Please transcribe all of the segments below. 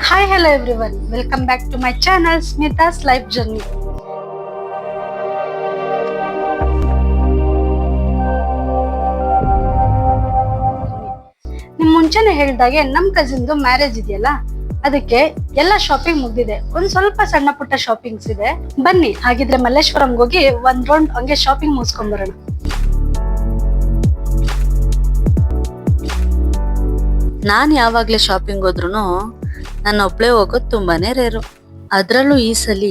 Hi, hello everyone. Welcome back to my channel Smita's Life Journey. ನಿಮ್ ಮುಂಚೆನೆ ಹೇಳಿದಾಗೆ ನಮ್ ಕಸಿನ್ದು ಮ್ಯಾರೇಜ್ ಇದೆಯಲ್ಲ, ಅದಕ್ಕೆ ಎಲ್ಲ ಶಾಪಿಂಗ್ ಮುಗ್ದಿದೆ. ಒಂದ್ ಸ್ವಲ್ಪ ಸಣ್ಣ ಪುಟ್ಟ ಶಾಪಿಂಗ್ಸ್ ಇದೆ. ಬನ್ನಿ ಹಾಗಿದ್ರೆ ಮಲ್ಲೇಶ್ವರಂಗೆ ಹೋಗಿ ಒಂದ್ ರೌಂಡ್ ಹಂಗೆ ಶಾಪಿಂಗ್ ಮುಗಿಸ್ಕೊಂಡ್ ಬರೋಣ. ನಾನ್ ಯಾವಾಗ್ಲೇ ಶಾಪಿಂಗ್ ಹೋದ್ರು ನನ್ನ ಒಬ್ಳೆ ಹೋಗೋದು ತುಂಬಾನೇ ರೇರು. ಅದ್ರಲ್ಲೂ ಈ ಸಲಿ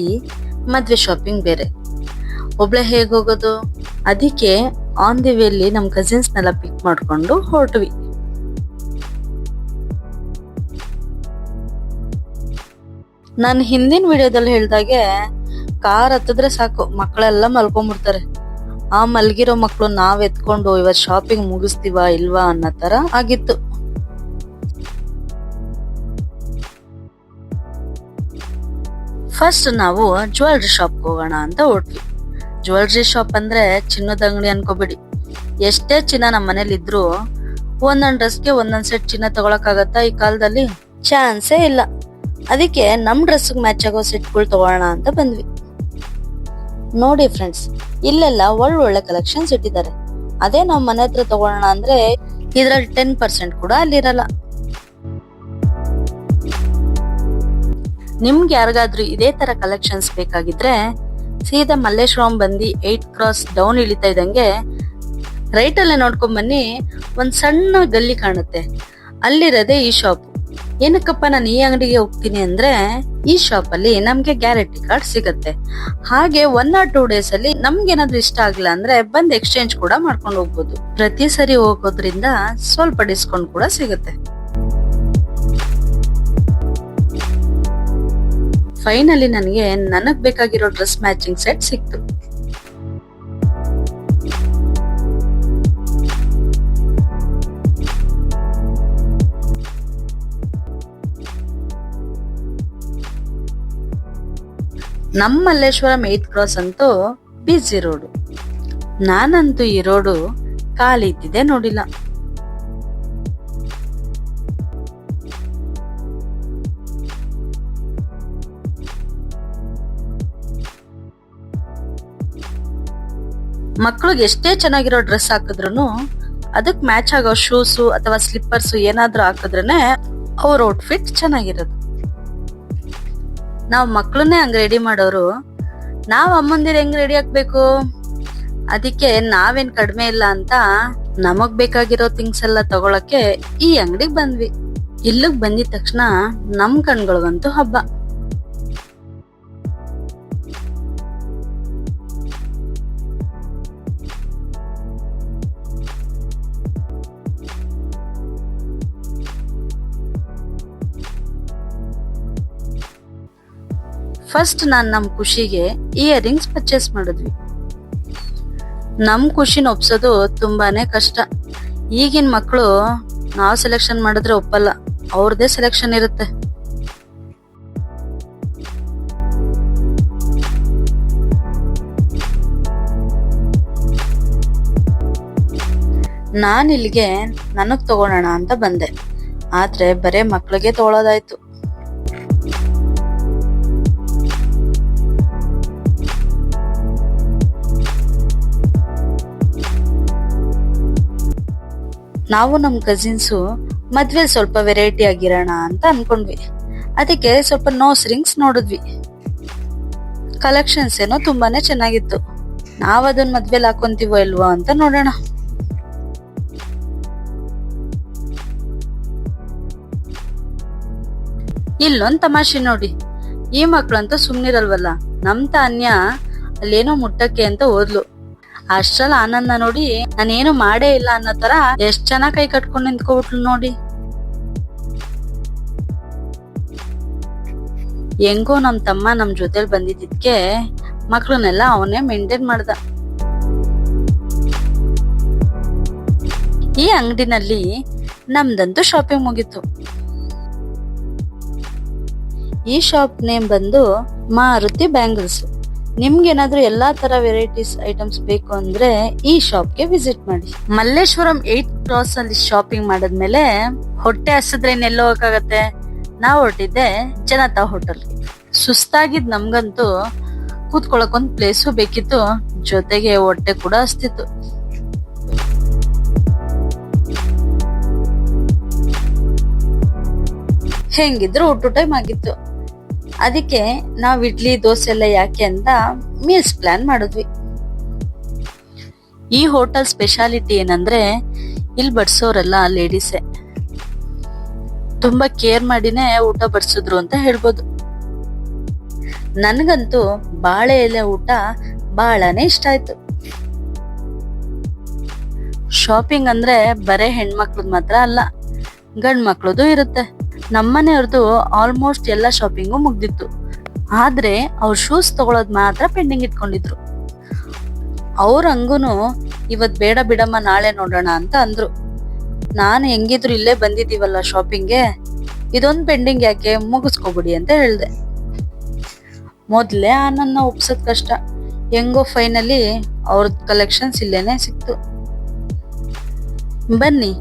ಮದ್ವೆ ಶಾಪಿಂಗ್ ಬೇರೆ. ಒಬ್ಳೆ ಹೇಗ್ ಹೋಗೋದು? ಅದಕ್ಕೆ ಆನ್ ದಿ ವೇಲಿ ನಮ್ ಕಸಿನ್ಸ್ನೆಲ್ಲ ಪಿಕ್ ಮಾಡ್ಕೊಂಡು ಹೊರಟ್ವಿ. ನಾನು ಹಿಂದಿನ ವಿಡಿಯೋದಲ್ಲಿ ಹೇಳ್ದಾಗೆ ಕಾರ್ ಹತ್ತಿದ್ರೆ ಸಾಕು ಮಕ್ಕಳೆಲ್ಲ ಮಲ್ಕೊಂಡ್ಬಿಡ್ತಾರೆ. ಆ ಮಲ್ಗಿರೋ ಮಕ್ಳು ನಾವ್ ಎತ್ಕೊಂಡು ಇವತ್ ಶಾಪಿಂಗ್ ಮುಗಿಸ್ತೀವಾ ಇಲ್ವಾ ಅನ್ನೋ ತರ ಆಗಿತ್ತು. ಫಸ್ಟ್ ನಾವು ಜ್ಯುವೆಲ್ರಿ ಶಾಪ್ ಹೋಗೋಣ ಅಂತ ಹೊರಟ್ವಿ. ಜ್ಯುವೆಲ್ರಿ ಶಾಪ್ ಅಂದ್ರೆ ಚಿನ್ನದ ಅಂಗಡಿ ಅನ್ಕೋಬೇಡಿ. ಎಷ್ಟೇ ಚಿನ್ನ ನಮ್ಮ ಮನೇಲಿ ಇದ್ರು ಒಂದೊಂದ್ ಡ್ರೆಸ್ಗೆ ಒಂದೊಂದ್ ಸೆಟ್ ಚಿನ್ನ ತಗೊಳಕ್ ಆಗತ್ತಾ ಈ ಕಾಲದಲ್ಲಿ? ಚಾನ್ಸೇ ಇಲ್ಲ. ಅದಕ್ಕೆ ನಮ್ ಡ್ರೆಸ್ ಮ್ಯಾಚ್ ಆಗೋ ಸೆಟ್ಗಳು ತಗೊಳ್ಳೋಣ ಅಂತ ಬಂದ್ವಿ. ನೋಡಿ ಫ್ರೆಂಡ್ಸ್, ಇಲ್ಲೆಲ್ಲ ಒಳ್ಳೊಳ್ಳೆ ಕಲೆಕ್ಷನ್ಸ್ ಇಟ್ಟಿದ್ದಾರೆ. ಅದೇ ನಾವ್ ಮನೆ ಹತ್ರ ತಗೊಳ್ಳೋಣ ಅಂದ್ರೆ ಇದ್ರಲ್ಲಿ 10% ಕೂಡ ಅಲ್ಲಿರಲ್ಲ. ನಿಮ್ಗೆ ಯಾರಿಗಾದ್ರೂ ಇದೇ ತರ ಕಲೆಕ್ಷನ್ಸ್ ಬೇಕಾಗಿದ್ರೆ ಸೀದಾ ಮಲ್ಲೇಶ್ವರಂ ಬಂದು 8 ಕ್ರಾಸ್ ಡೌನ್ ಇಳಿತಾ ಇದ್ದಂಗೆ ರೈಟ್ ಅಲ್ಲೇ ನೋಡ್ಕೊಂಡ್ ಬನ್ನಿ. ಒಂದ್ ಸಣ್ಣ ಗಲ್ಲಿ ಕಾಣುತ್ತೆ, ಅಲ್ಲಿರೋದೇ ಈ ಶಾಪ್. ಏನಕ್ಕಪ್ಪ ನಾನು ಈ ಅಂಗಡಿಗೆ ಹೋಗ್ತೀನಿ ಅಂದ್ರೆ ಈ ಶಾಪ್ ಅಲ್ಲಿ ನಮ್ಗೆ ಗ್ಯಾರಂಟಿ ಕಾರ್ಡ್ ಸಿಗತ್ತೆ. ಹಾಗೆ 1 or 2 days ಅಲ್ಲಿ ನಮ್ಗೆ ಏನಾದ್ರೂ ಇಷ್ಟ ಆಗಿಲ್ಲ ಅಂದ್ರೆ ಬಂದ್ ಎಕ್ಸ್ಚೇಂಜ್ ಕೂಡ ಮಾಡ್ಕೊಂಡು ಹೋಗ್ಬೋದು. ಪ್ರತಿ ಸರಿ ಹೋಗೋದ್ರಿಂದ ಸ್ವಲ್ಪ ಡಿಸ್ಕೌಂಟ್ ಕೂಡ ಸಿಗುತ್ತೆ. ಫೈನಲಿ ನನಗ್ ಬೇಕಾಗಿರೋ ಡ್ರೆಸ್ ಮ್ಯಾಚಿಂಗ್ ಸೆಟ್ ಸಿಕ್ತು. ನಮ್ಮ ಮಲ್ಲೇಶ್ವರಂ 8 ಕ್ರಾಸ್ ಅಂತೂ ಬಿಸಿ ರೋಡು. ನಾನಂತೂ ಈ ರೋಡು ಖಾಲಿ ಇದ್ದಿದೆ ನೋಡಿಲ್ಲ. ಮಕ್ಳಿಗೆ ಎಷ್ಟೇ ಚೆನ್ನಾಗಿರೋ ಡ್ರೆಸ್ ಹಾಕಿದ್ರು ಅದಕ್ ಮ್ಯಾಚ್ ಆಗೋ ಶೂಸು ಅಥವಾ ಸ್ಲಿಪ್ಪರ್ಸ್ ಏನಾದ್ರೂ ಹಾಕಿದ್ರೇನೆ ಅವ್ರ ಔಟ್ಫಿಟ್ ಚೆನ್ನಾಗಿರೋದು. ನಾವ್ ಮಕ್ಳನ್ನೇ ಹಂಗ ರೆಡಿ ಮಾಡೋರು, ನಾವ್ ಅಮ್ಮಂದಿರ್ ಹೆಂಗ್ ರೆಡಿ ಹಾಕ್ಬೇಕು? ಅದಕ್ಕೆ ನಾವೇನ್ ಕಡಿಮೆ ಇಲ್ಲ ಅಂತ ನಮಗ್ ಬೇಕಾಗಿರೋ ಥಿಂಗ್ಸ್ ಎಲ್ಲ ತಗೊಳಕ್ಕೆ ಈ ಅಂಗಡಿಗೆ ಬಂದ್ವಿ. ಇಲ್ಲಿಗ್ ಬಂದಿದ ತಕ್ಷಣ ನಮ್ ಕಣ್ಗಳಿಗಂತೂ ಹಬ್ಬ. ಫಸ್ಟ್ ನಮ್ ಖುಷಿಗೆ ಇಯರಿಂಗ್ಸ್ ಪರ್ಚೇಸ್ ಮಾಡಿದ್ವಿ. ನಮ್ ಖುಷಿನ ಒಪ್ಸೋದು ತುಂಬಾನೇ ಕಷ್ಟ. ಈಗಿನ ಮಕ್ಕಳು ನಾವ್ ಸೆಲೆಕ್ಷನ್ ಮಾಡಿದ್ರೆ ಒಪ್ಪಲ್ಲ, ಅವ್ರದೇ ಸೆಲೆಕ್ಷನ್ ಇರುತ್ತೆ. ನಾನ್ ಇಲ್ಲಿಗೆ ನನಗ್ ತಗೊಳೋಣ ಅಂತ ಬಂದೆ, ಆದ್ರೆ ಬರೇ ಮಕ್ಳಿಗೆ ತಗೊಳೋದಾಯ್ತು. ನಾವು ನಮ್ ಕಸಿನ್ಸು ಮದ್ವೆ ಸ್ವಲ್ಪ ವೆರೈಟಿ ಆಗಿರೋಣ ಅಂತ ಅನ್ಕೊಂಡ್ವಿ. ಅದಕ್ಕೆ ಸ್ವಲ್ಪ ನೋಸ್ ರಿಂಗ್ಸ್ ನೋಡಿದ್ವಿ. ಕಲೆಕ್ಷನ್ಸ್ ಏನೋ ತುಂಬಾನೇ ಚೆನ್ನಾಗಿತ್ತು. ನಾವ್ ಅದನ್ನ ಮದ್ವೆಲ್ ಹಾಕೊಂತೀವೋ ಇಲ್ವೋ ಅಂತ ನೋಡೋಣ. ಇಲ್ಲೊಂದ್ ತಮಾಷೆ ನೋಡಿ, ಈ ಮಕ್ಳಂತೂ ಸುಮ್ನಿರಲ್ವಲ್ಲ. ನಮ್ ತಾನ್ಯ ಅಲ್ಲೇನೋ ಮುಟ್ಟಕ್ಕೆ ಅಂತ ಹೋದ್ಲು. ಅಷ್ಟ್ರಲ್ಲಿ ಆನಂದ ನೋಡಿ ನಾನೇನು ಮಾಡೇ ಇಲ್ಲ ಅನ್ನೋ ತರ ಎಷ್ಟ್ ಚೆನ್ನಾಗ್ ಕೈ ಕಟ್ಕೊಂಡು ನಿಂತ್ಕೊಬಿಟ್ಲು ನೋಡಿ. ಹೆಂಗೋ ನಮ್ ತಮ್ಮ ನಮ್ ಜೊತೆಲಿ ಬಂದಿದ್ದಕ್ಕೆ ಮಕ್ಳನ್ನೆಲ್ಲ ಅವನೇ ಮೇಂಟೈನ್ ಮಾಡ್ದ. ಈ ಅಂಗಡಿನಲ್ಲಿ ನಮ್ದಂತೂ ಶಾಪಿಂಗ್ ಮುಗೀತು. ಈ ಶಾಪ್ ನೇಮ್ ಬಂದು ಮಾರುತಿ ಬ್ಯಾಂಗಲ್ಸ್. ನಿಮ್ಗೇನಾದ್ರೂ ಎಲ್ಲಾ ತರ ವೆರೈಟೀಸ್ ಐಟಮ್ಸ್ ಬೇಕು ಅಂದ್ರೆ ಈ ಶಾಪ್ಗೆ ವಿಸಿಟ್ ಮಾಡಿ. ಮಲ್ಲೇಶ್ವರಂ 8 ಕ್ರಾಸ್ ಅಲ್ಲಿ ಶಾಪಿಂಗ್ ಮಾಡದ್ಮೇಲೆ ಹೊಟ್ಟೆ ಹಸಿದ್ರೆ ಎಲ್ಲೋಗಕ್ಕಾಗತ್ತೆ. ನಾವ್ ಹೊರಟಿದ್ದೆ ಜನತಾ ಹೋಟೆಲ್. ಸುಸ್ತಾಗಿದ್ ನಮ್ಗಂತೂ ಕೂತ್ಕೊಳಕ್ ಒಂದ್ ಪ್ಲೇಸು ಬೇಕಿತ್ತು, ಜೊತೆಗೆ ಹೊಟ್ಟೆ ಕೂಡ ಹಸ್ತಿತ್ತು. ಹೆಂಗಿದ್ರು ಊಟ ಟೈಮ್ ಆಗಿತ್ತು. ಅದಕ್ಕೆ ನಾವ್ ಇಡ್ಲಿ ದೋಸೆ ಎಲ್ಲ ಯಾಕೆ ಅಂತ ಮೀಲ್ಸ್ ಪ್ಲಾನ್ ಮಾಡಿದ್ವಿ. ಈ ಹೋಟೆಲ್ ಸ್ಪೆಷಾಲಿಟಿ ಏನಂದ್ರೆ ಇಲ್ಲಿ ಬಡ್ಸೋರೆಲ್ಲ ಲೇಡೀಸೇ. ತುಂಬಾ ಕೇರ್ ಮಾಡಿನೇ ಊಟ ಬಡ್ಸಿದ್ರು ಅಂತ ಹೇಳ್ಬೋದು. ನನ್ಗಂತೂ ಬಾಳೆ ಎಲೆ ಊಟ ಬಹಳನೇ ಇಷ್ಟ ಆಯ್ತು. ಶಾಪಿಂಗ್ ಅಂದ್ರೆ ಬರೇ ಹೆಣ್ಮಕ್ಳದ್ ಮಾತ್ರ ಅಲ್ಲ, ಗಂಡ್ ಮಕ್ಳದು ಇರುತ್ತೆ. ನಮ್ಮನೆಯವ್ರದ್ದು ಆಲ್ಮೋಸ್ಟ್ ಎಲ್ಲ ಶಾಪಿಂಗು ಮುಗ್ದಿತ್ತು. ಆದ್ರೆ ಅವ್ರ ಶೂಸ್ ತಗೊಳೋದ್ ಮಾತ್ರ ಪೆಂಡಿಂಗ್ ಇಟ್ಕೊಂಡಿದ್ರು. ಅವ್ರ ಹಂಗೂನು ಇವತ್ ಬೇಡ ಬಿಡಮ್ಮ ನಾಳೆ ನೋಡೋಣ ಅಂತ ಅಂದ್ರು. ನಾನು ಹೆಂಗಿದ್ರು ಇಲ್ಲೇ ಬಂದಿದೀವಲ್ಲ ಶಾಪಿಂಗ್ಗೆ, ಇದೊಂದ್ ಪೆಂಡಿಂಗ್ ಯಾಕೆ, ಮುಗಿಸ್ಕೊಬಿಡಿ ಅಂತ ಹೇಳ್ದೆ. ಮೊದ್ಲೇ ನನ್ನ ಒಪ್ಸೋದ್ ಕಷ್ಟ. ಹೆಂಗೋ ಫೈನಲಿ ಅವ್ರದ್ ಕಲೆಕ್ಷನ್ಸ್ ಇಲ್ಲೇನೆ ಸಿಕ್ತು. ಬನ್ನಿ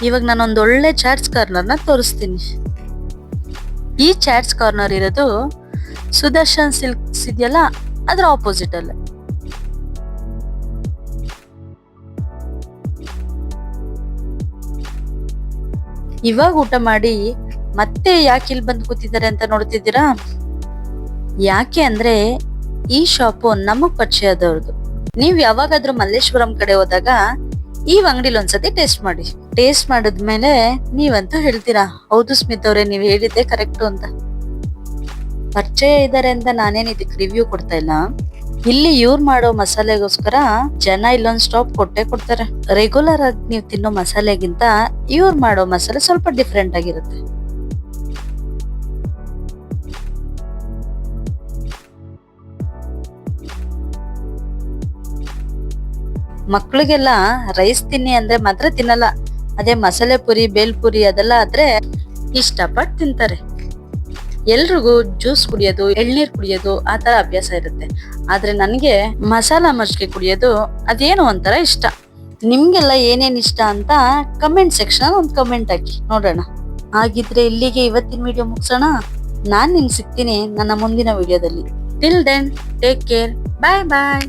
ಇವಾಗ ನಾನೊಂದ್ ಒಳ್ಳೆ ಚಾಟ್ಸ್ ಕಾರ್ನರ್ನ ತೋರಿಸ್ತೀನಿ. ಈ ಚಾಟ್ಸ್ ಕಾರ್ನರ್ ಇರೋದು ಸುದರ್ಶನ್ ಸಿಲ್ಕ್ಸ್ ಇದೆಯಲ್ಲ, ಅದ್ರ ಆಪೋಸಿಟ್ ಅಲ್ಲ. ಇವಾಗ ಊಟ ಮಾಡಿ ಮತ್ತೆ ಯಾಕೆ ಇಲ್ಲಿ ಬಂದು ಕೂತಿದ್ದಾರೆ ಅಂತ ನೋಡ್ತಿದ್ದೀರಾ? ಯಾಕೆ ಅಂದ್ರೆ ಈ ಶಾಪು ನಮಗ್ ಪರಿಚಯ ಆದವ್ರದ್ದು. ನೀವ್ ಯಾವಾಗಾದ್ರೂ ಮಲ್ಲೇಶ್ವರಂ ಕಡೆ ಹೋದಾಗ ಈ ಅಂಗಡಿಲಿ ಒಂದ್ಸತಿ ಟೇಸ್ಟ್ ಮಾಡಿ. ಟೇಸ್ಟ್ ಮಾಡಿದ್ಮೇಲೆ ನೀವಂತೂ ಹೇಳ್ತೀರಾ, ಹೌದು ಸ್ಮಿತ್ ಅವ್ರೆ ನೀವ್ ಹೇಳಿದ್ದೆ ಕರೆಕ್ಟು ಅಂತ. ಪರಿಚಯ ಇದಾರೆ ಅಂತ ನಾನೇನ್ ಇದಕ್ ರಿವ್ಯೂ ಕೊಡ್ತಾ ಇಲ್ಲ. ಇಲ್ಲಿ ಇವ್ರು ಮಾಡೋ ಮಸಾಲೆಗೋಸ್ಕರ ಜನ ಇಲ್ಲೊಂದ್ ಸ್ಟಾಪ್ ಕೊಟ್ಟೆ ಕೊಡ್ತಾರೆ. ರೆಗ್ಯುಲರ್ ಆಗಿ ನೀವು ತಿನ್ನೋ ಮಸಾಲೆಗಿಂತ ಇವ್ರು ಮಾಡೋ ಮಸಾಲೆ ಸ್ವಲ್ಪ ಡಿಫ್ರೆಂಟ್ ಆಗಿರುತ್ತೆ. ಮಕ್ಳಿಗೆಲ್ಲ ರೈಸ್ ತಿನ್ನಿ ಅಂದ್ರೆ ಮಾತ್ರ ತಿನ್ನಲ್ಲ. ಅದೇ ಮಸಾಲೆ ಪುರಿ, ಬೇಲ್ಪುರಿ ಅದೆಲ್ಲ ಆದ್ರೆ ಇಷ್ಟಪಟ್ಟು ತಿಂತಾರೆ. ಎಲ್ರಿಗೂ ಜ್ಯೂಸ್ ಕುಡಿಯೋದು, ಎಳ್ನೀರ್ ಕುಡಿಯೋದು ಆ ತರ ಅಭ್ಯಾಸ ಇರುತ್ತೆ. ಆದ್ರೆ ನನ್ಗೆ ಮಸಾಲಾ ಮಜ್ಜಿಗೆ ಕುಡಿಯೋದು ಅದೇನೋ ಒಂಥರ ಇಷ್ಟ. ನಿಮ್ಗೆಲ್ಲ ಏನೇನ್ ಇಷ್ಟ ಅಂತ ಕಮೆಂಟ್ ಸೆಕ್ಷನ್ ಒಂದ್ ಕಮೆಂಟ್ ಹಾಕಿ ನೋಡೋಣ. ಹಾಗಿದ್ರೆ ಇಲ್ಲಿಗೆ ಇವತ್ತಿನ ವಿಡಿಯೋ ಮುಗಿಸೋಣ. ನಾನ್ ನಿಮ್ಗೆ ಸಿಗ್ತೀನಿ ನನ್ನ ಮುಂದಿನ ವಿಡಿಯೋದಲ್ಲಿ. ಟಿಲ್ ದೆನ್ ಟೇಕ್ ಕೇರ್, ಬಾಯ್ ಬಾಯ್.